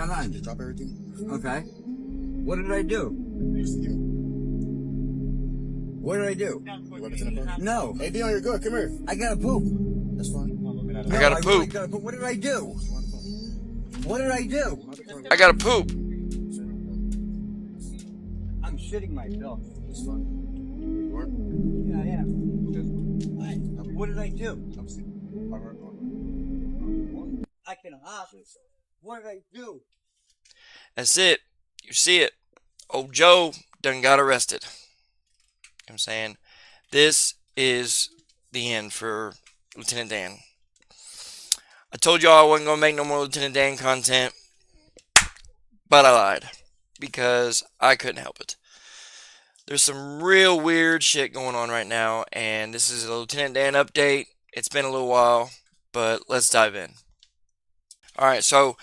behind. Just drop everything. Okay. What did I do? What did I do? Your weapons in the car? No. Hey, Dion, you're good. Come here. I gotta poop. That's fine. No, I gotta really poop. gotta poop. What did I do? What did I do? I gotta poop. I'm shitting myself. That's fine. You are? Yeah, I am. Good. What did I do? I'm seeing. I can hop. What did I do? That's it. You see it. Old Joe done got arrested. You know what I'm saying? This is the end for Lieutenant Dan. I told y'all I wasn't going to make no more Lieutenant Dan content, but I lied because I couldn't help it. There's some real weird shit going on right now, and this is a Lieutenant Dan update. It's been a little while, but let's dive in. Alright, so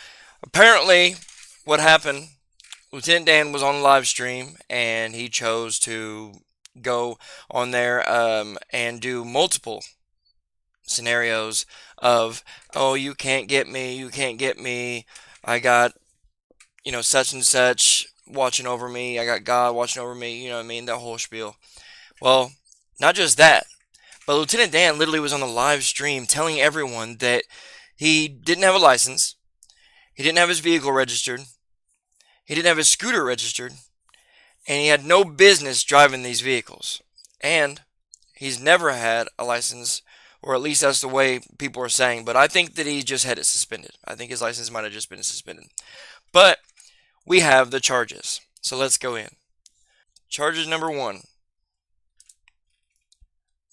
apparently what happened, Lieutenant Dan was on a live stream, and he chose to go on there and do multiple scenarios of, oh, you can't get me, I got, such and such watching over me, I got God watching over me, you know what I mean, that whole spiel. Well, not just that, but Lieutenant Dan literally was on the live stream telling everyone that he didn't have a license, he didn't have his vehicle registered, he didn't have his scooter registered, and he had no business driving these vehicles. And he's never had a license, or at least that's the way people are saying, but I think that he just had it suspended. I think his license might have just been suspended. But we have the charges, so let's go in. Charges number 1.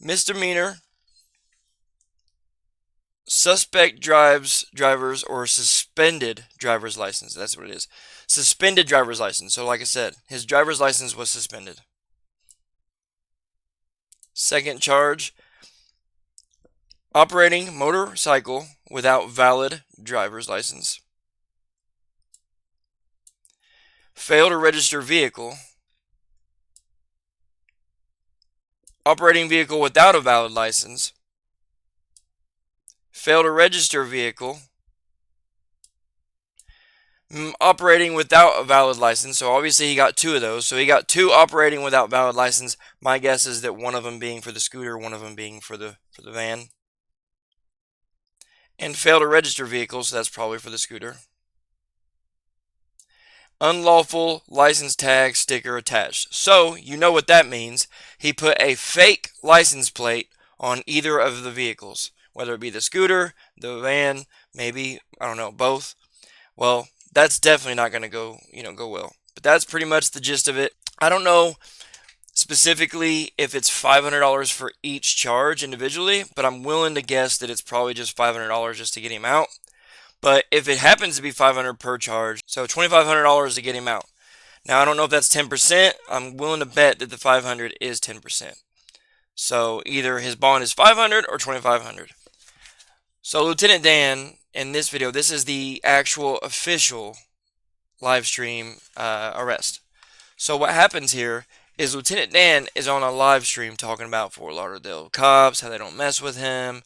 Misdemeanor. Suspect drivers or suspended driver's license. That's what it is. Suspended driver's license. So like I said, his driver's license was suspended. Second charge, operating motorcycle without valid driver's license. Fail to register vehicle. Operating vehicle without a valid license. Fail to register vehicle. Operating without a valid license. So obviously he got 2 of those. So he got 2 operating without valid license. My guess is that one of them being for the scooter, one of them being for the van. And fail to register vehicle, so that's probably for the scooter. Unlawful license tag sticker attached. So you know what that means. He put a fake license plate on either of the vehicles. Whether it be the scooter, the van, maybe, I don't know, both. Well, that's definitely not going to go well. But that's pretty much the gist of it. I don't know specifically if it's $500 for each charge individually, but I'm willing to guess that it's probably just $500 just to get him out. But if it happens to be $500 per charge, so $2,500 to get him out. Now, I don't know if that's 10%. I'm willing to bet that the $500 is 10%. So either his bond is $500 or $2,500. So Lieutenant Dan, in this video, this is the actual official live stream arrest. So what happens here is Lieutenant Dan is on a live stream talking about Fort Lauderdale cops, how they don't mess with him,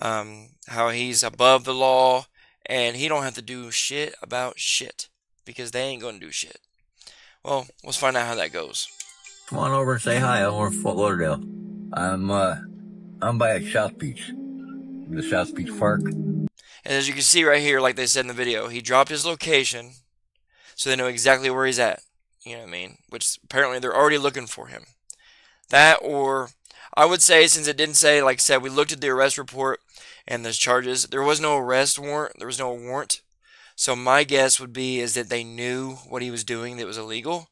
how he's above the law, and he don't have to do shit about shit because they ain't gonna do shit. Well, let's find out how that goes. Come on over and say hi. I'm over Fort Lauderdale. I'm by South Beach, the South Beach Park. And as you can see right here, like they said in the video, he dropped his location so they know exactly where he's at. You know what I mean? Which apparently they're already looking for him. That, or I would say, since it didn't say, like I said, we looked at the arrest report and the charges. There was no arrest warrant. There was no warrant. So my guess would be is that they knew what he was doing that was illegal.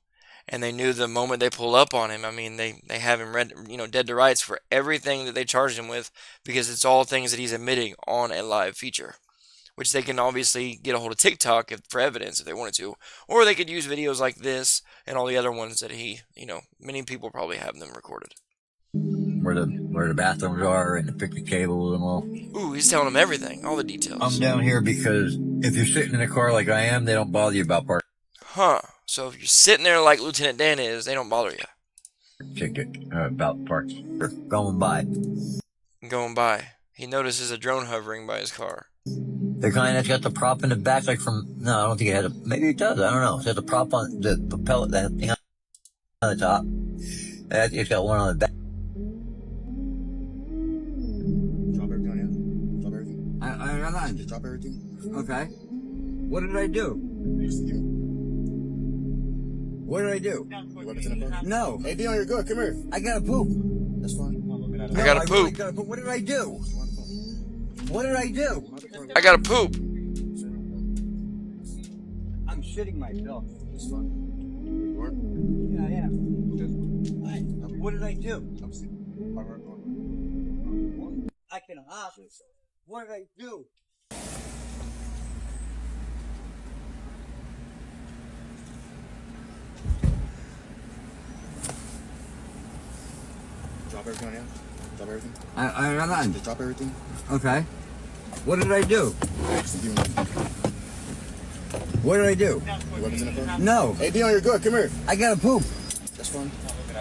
And they knew the moment they pull up on him, I mean, they have him dead to rights for everything that they charged him with, because it's all things that he's admitting on a live feature, which they can obviously get a hold of TikTok for evidence if they wanted to, or they could use videos like this and all the other ones that many people probably have them recorded. Where the bathrooms are and the picnic tables and all. Ooh, he's telling them everything, all the details. I'm down here because if you're sitting in a car like I am, they don't bother you about parking. Huh. So if you're sitting there like Lieutenant Dan is, they don't bother you. Ticket about parking. Going by. Going by. He notices a drone hovering by his car. The kind that's got the prop in the back, like from, no, I don't think it has a, maybe it does, I don't know. It's got the prop on, the propeller, that thing on the top. It's got one on the back. Drop everything on you. Drop everything. I'm not. Just drop everything. Okay. What did I do? Just give me What did I do? your weapons in the car. No. Hey, Dion, you're good. Come here. I gotta poop. That's fine. I gotta really poop. gotta poop. What did I do? What did I do? I gotta poop. I'm shitting myself. That's fine. You are? Yeah, I am. Good. What did I do? I'm seeing. I can ask. What did I do? Drop everything on you. Drop everything. I'm not. Just drop everything. Okay. What did I do? Just give me What did I do? your weapons in the car. No. Hey, Dion, you're good. Come here. I gotta poop. That's fine.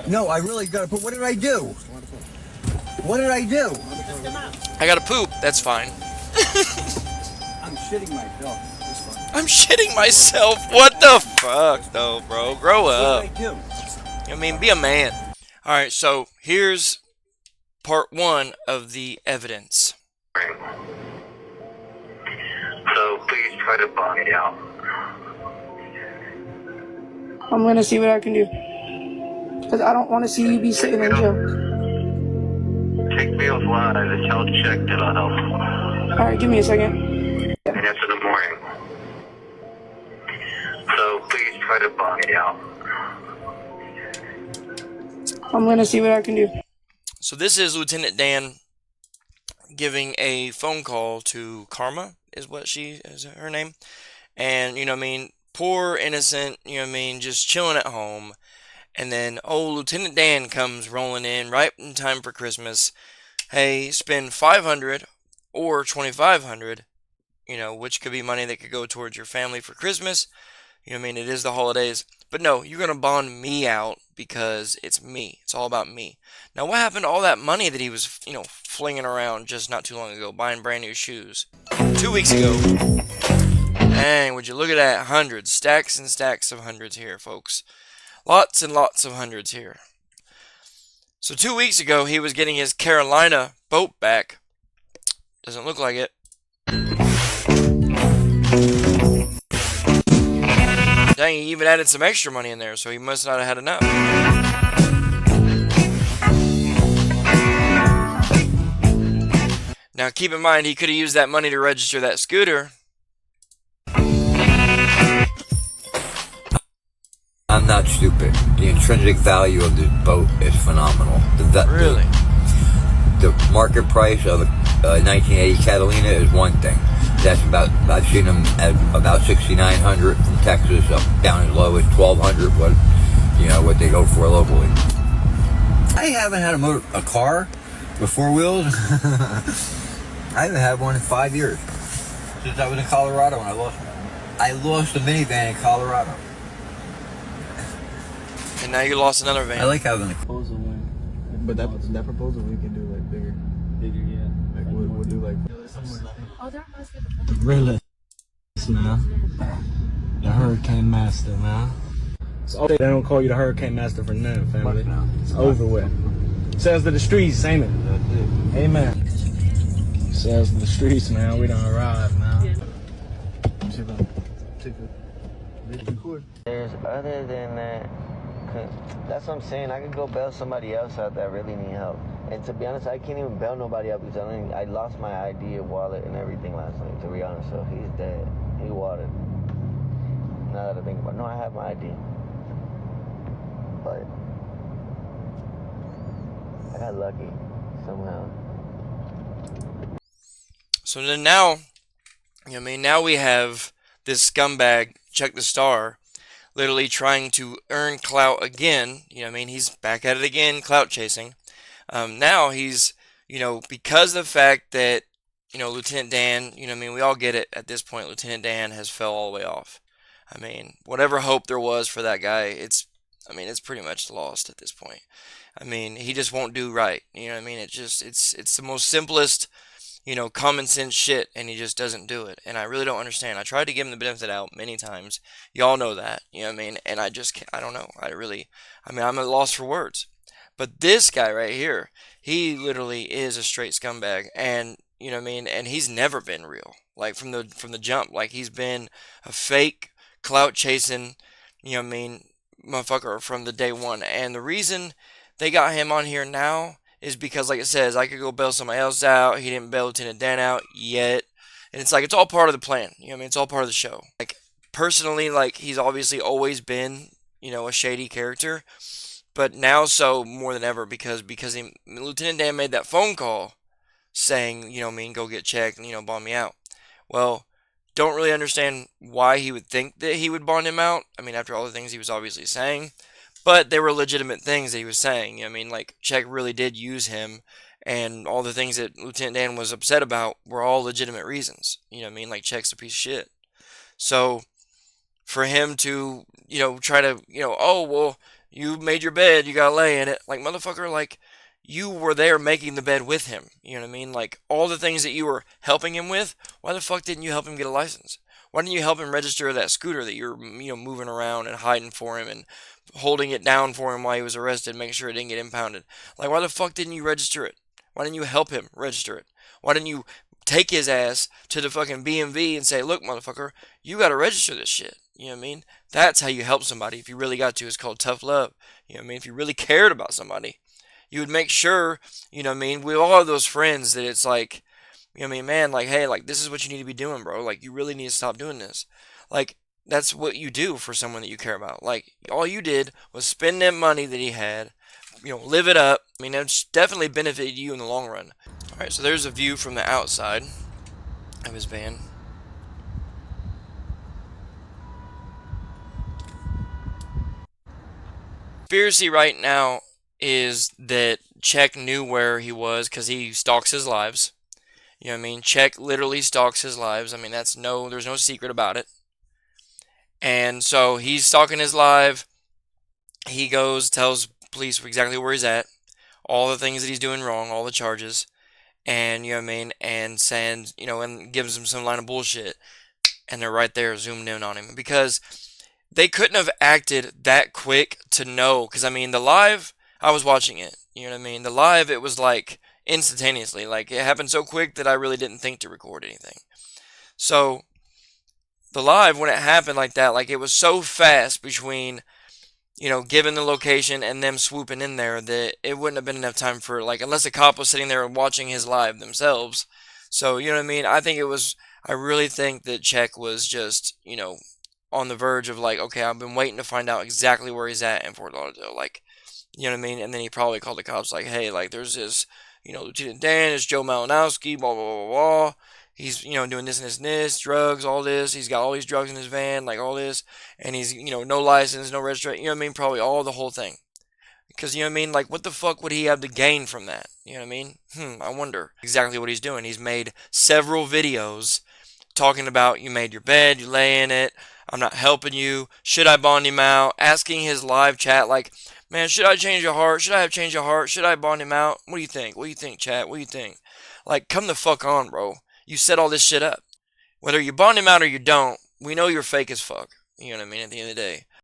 No, I really gotta poop. What did I do? Come on the phone. What did I do? I gotta poop. That's fine. I'm shitting myself. That's fine. I'm shitting myself. What the fuck, though, bro? Grow up. What did I do? I mean, be a man. All right, so here's part one of the evidence. So please try to bond it out. I'm gonna see what I can do. Because I don't want to see you be sitting in jail. Take meals live. It's health check that'll help. Alright, give me a second. And that's in the morning. So please try to bond it out. I'm gonna see what I can do. So this is Lieutenant Dan giving a phone call to Karma, is her name. And, you know what I mean, poor, innocent, you know what I mean, just chilling at home. And then, Lieutenant Dan comes rolling in right in time for Christmas. Hey, spend $500 or $2,500, you know, which could be money that could go towards your family for Christmas. You know what I mean? It is the holidays. But no, you're going to bond me out because it's me. It's all about me. Now, what happened to all that money that he was, you know, flinging around just not too long ago, buying brand new shoes? 2 weeks ago. Dang, would you look at that? Hundreds. Stacks and stacks of hundreds here, folks. Lots and lots of hundreds here. So 2 weeks ago, he was getting his Carolina boat back. Doesn't look like it. Dang, he even added some extra money in there, so he must not have had enough. Now, keep in mind, he could have used that money to register that scooter. I'm not stupid. The intrinsic value of this boat is phenomenal. Really? The market price of a 1980 Catalina is one thing. That's about, I've seen them at about $6,900 from Texas up down as low as $1,200. What they go for locally. I haven't had a car with four wheels. I haven't had one in 5 years since I was in Colorado when I lost a minivan in Colorado. And now you lost another van. I like having a proposal win. But that proposal we can do like bigger. Bigger, yeah. Like we'll do like. Realist, man. The Hurricane Master, man. So they don't call you the Hurricane Master for nothing, family. It's over with. Sails to the streets, ain't it? Amen. Sails to the streets, man. We done arrived, man. There's other than that, that's what I'm saying. I could go bail somebody else out that really need help. And to be honest, I can't even bail nobody out because I lost my ID, wallet, and everything last night, to be honest. So he's dead. He watered. Now that I think about it. No, I have my ID. But I got lucky somehow. So then now, now we have this scumbag, Check the Star, literally trying to earn clout again. He's back at it again, clout chasing. Now he's, because of the fact that, Lieutenant Dan, we all get it at this point. Lieutenant Dan has fell all the way off. Whatever hope there was for that guy, it's pretty much lost at this point. He just won't do right. It's the most simplest common sense shit, and he just doesn't do it. And I really don't understand. I tried to give him the benefit out many times. Y'all know that, you know what I mean? And I just can't, I don't know. I'm at a loss for words. But this guy right here, he literally is a straight scumbag, and you know what I mean. And he's never been real, like from the jump. Like he's been a fake clout chasing, you know what I mean, motherfucker from the day one. And the reason they got him on here now is because, like it says, I could go bail somebody else out. He didn't bail Lieutenant Dan out yet, and it's like it's all part of the plan. You know what I mean? It's all part of the show. Like personally, like he's obviously always been, a shady character, but now so more than ever because Lieutenant Dan made that phone call saying, go get checked and bond me out. Well, don't really understand why he would think that he would bond him out. I mean, after all the things he was obviously saying, but they were legitimate things that he was saying. You know what I mean, like Check really did use him, and all the things that Lieutenant Dan was upset about were all legitimate reasons. You know what I mean, like Check's a piece of shit. So for him to, try to, oh well, you made your bed, you gotta lay in it, like motherfucker, like you were there making the bed with him. You know what I mean? Like all the things that you were helping him with, why the fuck didn't you help him get a license? Why didn't you help him register that scooter that you're, moving around and hiding for him and holding it down for him while he was arrested, making sure it didn't get impounded? Like why the fuck didn't you register it? Why didn't you help him register it? Why didn't you take his ass to the fucking BMV and say, look, motherfucker, you gotta register this shit? You know what I mean? That's how you help somebody if you really got to. It's called tough love. You know what I mean? If you really cared about somebody, you would make sure, you know what I mean? We all have those friends that it's like, you know what I mean, man, like, hey, like, this is what you need to be doing, bro. Like, you really need to stop doing this. Like, that's what you do for someone that you care about. Like, all you did was spend that money that he had, live it up. I mean, it's definitely benefited you in the long run. All right, so there's a view from the outside of his van. Conspiracy right now is that Check knew where he was because he stalks his lives. You know what I mean? Check literally stalks his lives. I mean, there's no secret about it. And so he's stalking his live. He goes, tells police exactly where he's at, all the things that he's doing wrong, all the charges, and you know what I mean, and sends, and gives him some line of bullshit, and they're right there zoomed in on him because they couldn't have acted that quick to know. Because I mean, the live, I was watching it. You know what I mean? The live, it was like instantaneously. Like it happened so quick that I really didn't think to record anything. So the live, when it happened like that, like it was so fast between, giving the location and them swooping in there that it wouldn't have been enough time for, like, unless a cop was sitting there watching his live themselves. So, you know what I mean? I really think that Check was just, on the verge of like, okay, I've been waiting to find out exactly where he's at in Fort Lauderdale. Like, you know what I mean? And then he probably called the cops like, hey, like, there's this, Lieutenant Dan, it's Joe Malinowski, blah, blah, blah, blah. He's, doing this and this and this, drugs, all this. He's got all these drugs in his van, like all this. And he's, no license, no registration, you know what I mean? Probably all the whole thing. Because, you know what I mean? Like, what the fuck would he have to gain from that? You know what I mean? I wonder exactly what he's doing. He's made several videos talking about, you made your bed, you lay in it, I'm not helping you, should I bond him out, asking his live chat like, man, should I change your heart, should I have changed your heart, should I bond him out, what do you think, chat, what do you think? Like, come the fuck on, bro. You set all this shit up. Whether you bond him out or you don't, we know you're fake as fuck. You know what I mean, at the end of the day.